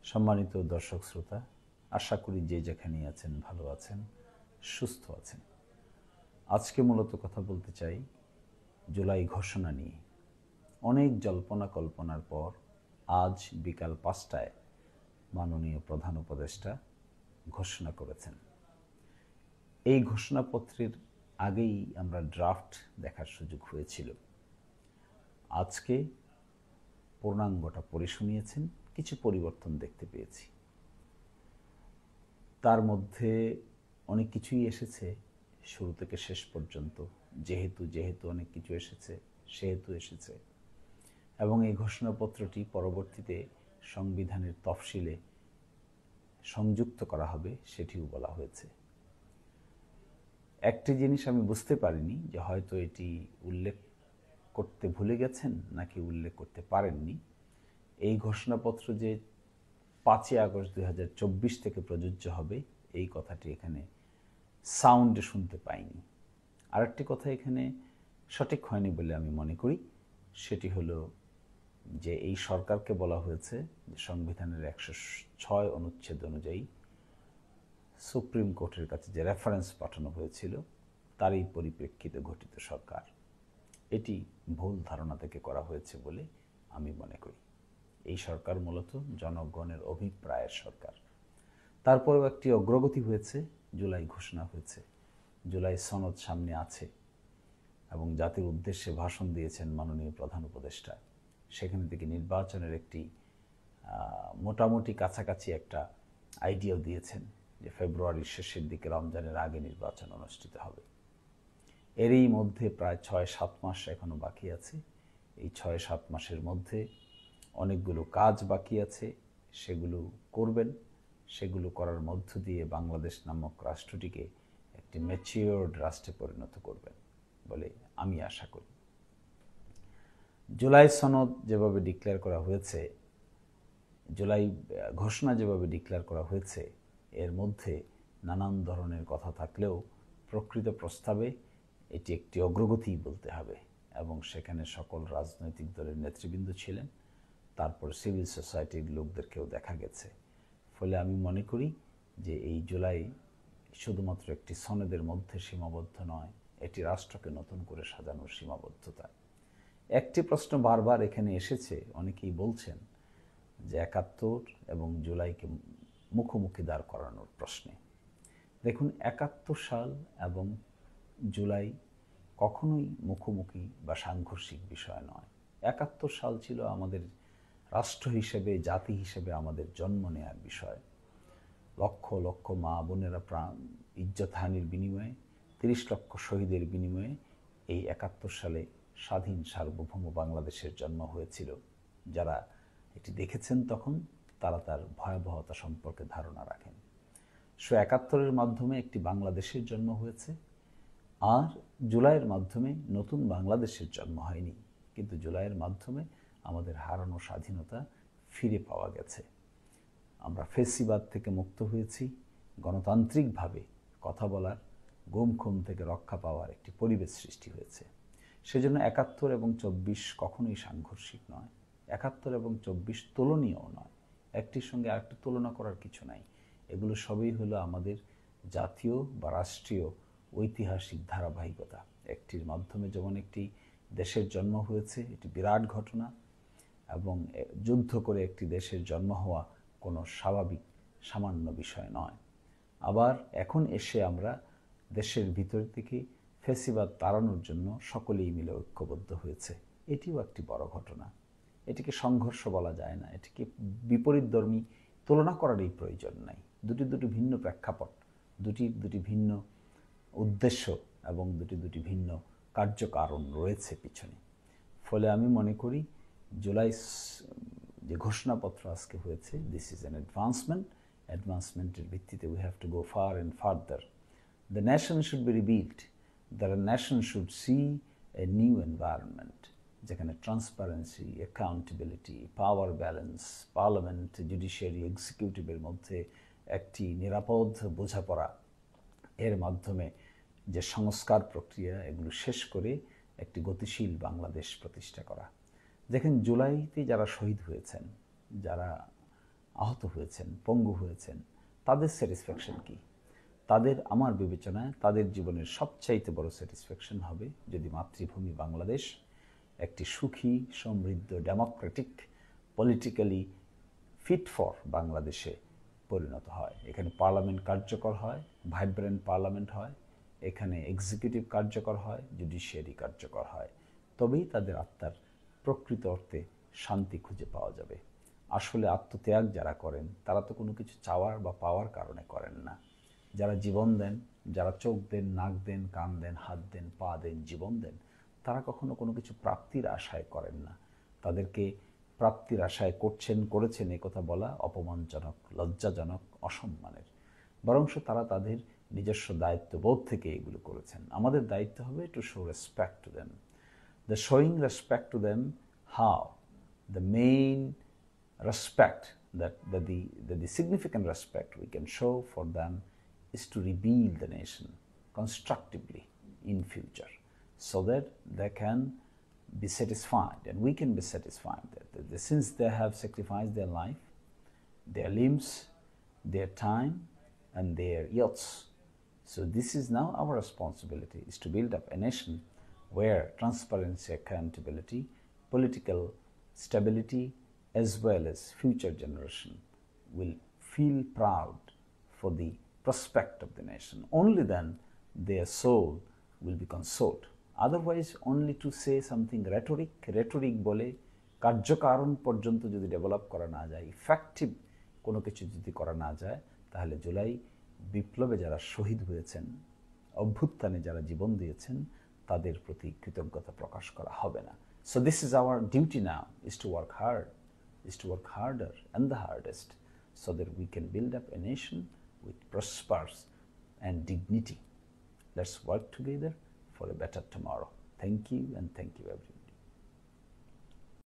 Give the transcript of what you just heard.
সম্মানিত দর্শক শ্রোতা, আশা করি যে যেখানেই আছেন ভালো আছেন, সুস্থ আছেন। আজকে মূলত কথা বলতে চাই জুলাই ঘোষণা নিয়ে। অনেক জল্পনা কল্পনার পর আজ বিকাল 5টায় মাননীয় প্রধান উপদেষ্টা ঘোষণা করেছেন। এই ঘোষণাপত্রের আগেই আমরা ড্রাফট দেখার সুযোগ হয়েছিল। আজকে পূর্ণাঙ্গটা পড়ে শুনিয়েছেন, কিছু পরিবর্তন দেখতে পেয়েছি। তার মধ্যে অনেক কিছুই এসেছে শুরু থেকে শেষ পর্যন্ত, যেহেতু অনেক কিছু এসেছে সেহেতু এসেছে, এবং এই ঘোষণাপত্রটি পরবর্তীতে সংবিধানের তফসিলে সংযুক্ত করা হবে সেটিও বলা হয়েছে। একটি জিনিস আমি বুঝতে পারিনি যে হয়তো এটি উল্লেখ করতে ভুলে গেছেন নাকি উল্লেখ করতে পারেননি। এই ঘোষণাপত্র যে 5ই আগস্ট 2024 থেকে প্রযোজ্য হবে এই কথাটি এখানে সাউন্ডে শুনতে পাইনি। আরেকটি কথা এখানে সঠিক হয়নি বলে আমি মনে করি, সেটি হলো যে এই সরকারকে বলা হয়েছে যে সংবিধানের 106 অনুচ্ছেদ অনুযায়ী সুপ্রিম কোর্টের কাছে যে রেফারেন্স পাঠানো হয়েছিল তারই পরিপ্রেক্ষিতে গঠিত সরকার। এটি ভুল ধারণা থেকে করা হয়েছে বলে আমি মনে করি। এই সরকার মূলত জনগণের অভিপ্রায়ের সরকার। তারপরেও একটি অগ্রগতি হয়েছে, জুলাই ঘোষণা হয়েছে, জুলাই সনদ সামনে আছে এবং জাতির উদ্দেশ্যে ভাষণ দিয়েছেন মাননীয় প্রধান উপদেষ্টা। সেখানে থেকে নির্বাচনের একটি মোটামুটি কাছাকাছি একটা আইডিয়াও দিয়েছেন যে ফেব্রুয়ারির শেষের দিকে রমজানের আগে নির্বাচন অনুষ্ঠিত হবে। এরই মধ্যে প্রায় 6-7 মাস এখনো বাকি আছে। এই 6-7 মাসের মধ্যে অনেকগুলো কাজ বাকি আছে, সেগুলো করবেন। সেগুলো করার মধ্য দিয়ে বাংলাদেশ নামক রাষ্ট্রটিকে একটি ম্যাচিওরড রাষ্ট্রে পরিণত করবেন বলে আমি আশা করি। জুলাই সনদ যেভাবে ডিক্লেয়ার করা হয়েছে, জুলাই ঘোষণা যেভাবে ডিক্লেয়ার করা হয়েছে, এর মধ্যে নানান ধরনের কথা থাকলেও প্রকৃত প্রস্তাবে এটি একটি অগ্রগতি বলতে হবে, এবং সেখানে সকল রাজনৈতিক দলের নেতৃবৃন্দ ছিলেন, তারপর সিভিল সোসাইটির লোকদেরকেও দেখা গেছে। ফলে আমি মনে করি যে এই জুলাই শুধুমাত্র একটি সনদের মধ্যে সীমাবদ্ধ নয়, এটি রাষ্ট্রকে নতুন করে সাজানোর সীমাবদ্ধতা। একটি প্রশ্ন বারবার এখানে এসেছে, অনেকেই বলছেন যে 71 এবং জুলাইকে মুখোমুখি দাঁড় করানোর প্রশ্নে। দেখুন, 71 সাল এবং জুলাই কখনোই মুখোমুখি বা সাংঘর্ষিক বিষয় নয়। 71 সাল ছিল আমাদের রাষ্ট্র হিসেবে, জাতি হিসেবে আমাদের জন্ম নেয়ার বিষয়। লক্ষ লক্ষ মা বোনেরা প্রাণ ইজ্জতহানির বিনিময়ে, 30 লক্ষ শহীদের বিনিময়ে এই 71 সালে স্বাধীন সার্বভৌম বাংলাদেশের জন্ম হয়েছিল। যারা এটি দেখেছেন তখন তারা তার ভয়াবহতা সম্পর্কে ধারণা রাখেন। 71-এর মাধ্যমে একটি বাংলাদেশের জন্ম হয়েছে, আর জুলাইয়ের মাধ্যমে নতুন বাংলাদেশের জন্ম হয়নি, কিন্তু জুলাইয়ের মাধ্যমে আমাদের হারানো স্বাধীনতা ফিরে পাওয়া গেছে। আমরা ফেসিবাদ থেকে মুক্ত হয়েছি, গণতান্ত্রিকভাবে কথা বলার, গুম খুম থেকে রক্ষা পাওয়ার একটি পরিবেশ সৃষ্টি হয়েছে। সেজন্য 71 এবং 24 কখনোই সাংঘর্ষিক নয়। 71 এবং 24 তুলনীয় নয়, একটির সঙ্গে আরেকটি তুলনা করার কিছু নাই। এগুলো সবই হলো আমাদের জাতীয় বা রাষ্ট্রীয় ঐতিহাসিক ধারাবাহিকতা। একটির মাধ্যমে যেমন একটি দেশের জন্ম হয়েছে, এটি বিরাট ঘটনা, এবং যুদ্ধ করে একটি দেশের জন্ম হওয়া কোনো স্বাভাবিক সামান্য বিষয় নয়। আবার এখন এসে আমরা দেশের ভিতর থেকে ফেসিবাদ তাড়ানোর জন্য সকলেই মিলে ঐক্যবদ্ধ হয়েছে, এটিও একটি বড় ঘটনা। এটিকে সংঘর্ষ বলা যায় না, এটিকে বিপরীতধর্মী তুলনা করারই প্রয়োজন নাই। দুটি ভিন্ন প্রেক্ষাপট, দুটি ভিন্ন উদ্দেশ্য এবং দুটি ভিন্ন কার্যকারণ রয়েছে পিছনে। ফলে আমি মনে করি জুলাই যে ঘোষণাপত্র আজকে হয়েছে, দিস ইজ অ্যান অ্যাডভান্সমেন্টের ভিত্তিতে we have to go far and further. The nation should be rebuild, the nation should see a new environment, যেখানে transparency, accountability, power balance, parliament, judiciary, এক্সিকিউটিভের মধ্যে একটি নিরাপদ বোঝাপড়া, এর মাধ্যমে যে সংস্কার প্রক্রিয়া, এগুলো শেষ করে একটি গতিশীল বাংলাদেশ প্রতিষ্ঠা করা। দেখেন, জুলাইতে যারা শহীদ হয়েছেন, যারা আহত হয়েছেন, পঙ্গু হয়েছেন, তাদের স্যাটিসফ্যাকশন কি? তাদের, আমার বিবেচনায় তাদের জীবনের সবচাইতে বড় স্যাটিসফ্যাকশন হবে যদি মাতৃভূমি বাংলাদেশ একটি সুখী, সমৃদ্ধ, ডেমোক্রেটিক, পলিটিক্যালি ফিট ফর বাংলাদেশে পরিণত হয়। এখানে পার্লামেন্ট কার্যকর হয়, ভাইব্রেন্ট পার্লামেন্ট হয়, এখানে এক্সিকিউটিভ কার্যকর হয়, জুডিশিয়ারি কার্যকর হয়। তবেই তাদের আত্মার প্রকৃত অর্থে শান্তি খুঁজে পাওয়া যাবে। আসলে আত্মত্যাগ যারা করেন তারা তো কোনো কিছু চাওয়ার বা পাওয়ার কারণে করেন না। যারা জীবন দেন, যারা চোখ দেন, নাক দেন, কান দেন, হাত দেন, পা দেন, জীবন দেন, তারা কখনো কোনো কিছু প্রাপ্তির আশায় করেন না। তাদেরকে প্রাপ্তির আশায় করেছেন এ কথা বলা অপমানজনক, লজ্জাজনক, অসম্মানের। বরংশ তারা তাদের নিজস্ব দায়িত্ববোধ থেকে এগুলো করেছেন। আমাদের দায়িত্ব হবে to show respect to them. The showing respect to them, how? The main respect, the significant respect we can show for them is to rebuild the nation constructively in future, so that they can be satisfied and we can be satisfied that since they have sacrificed their life, their limbs, their time and their youths. So this is now our responsibility, is to build up a nation where transparency, accountability, political stability, as well as future generation will feel proud for the prospect of the nation. Only then their soul will be consoled. Otherwise, only to say something rhetoric বলে কার্যকারণ পর্যন্ত যদি develop করা না যায়, effective কোনো কিছু যদি করা না যায়, তাহলে জুলাই বিপ্লবে যারা শহীদ হয়েছেন, অভ্যুত্থানে যারা জীবন দিয়েছেন, তাদের প্রতি কৃতজ্ঞতা প্রকাশ করা হবে না। So this is our duty now, is to work hard, is to work harder and the hardest, so that we can build up a nation which prospers and dignity. Let's work together for a better tomorrow. Thank you, and thank you everyone.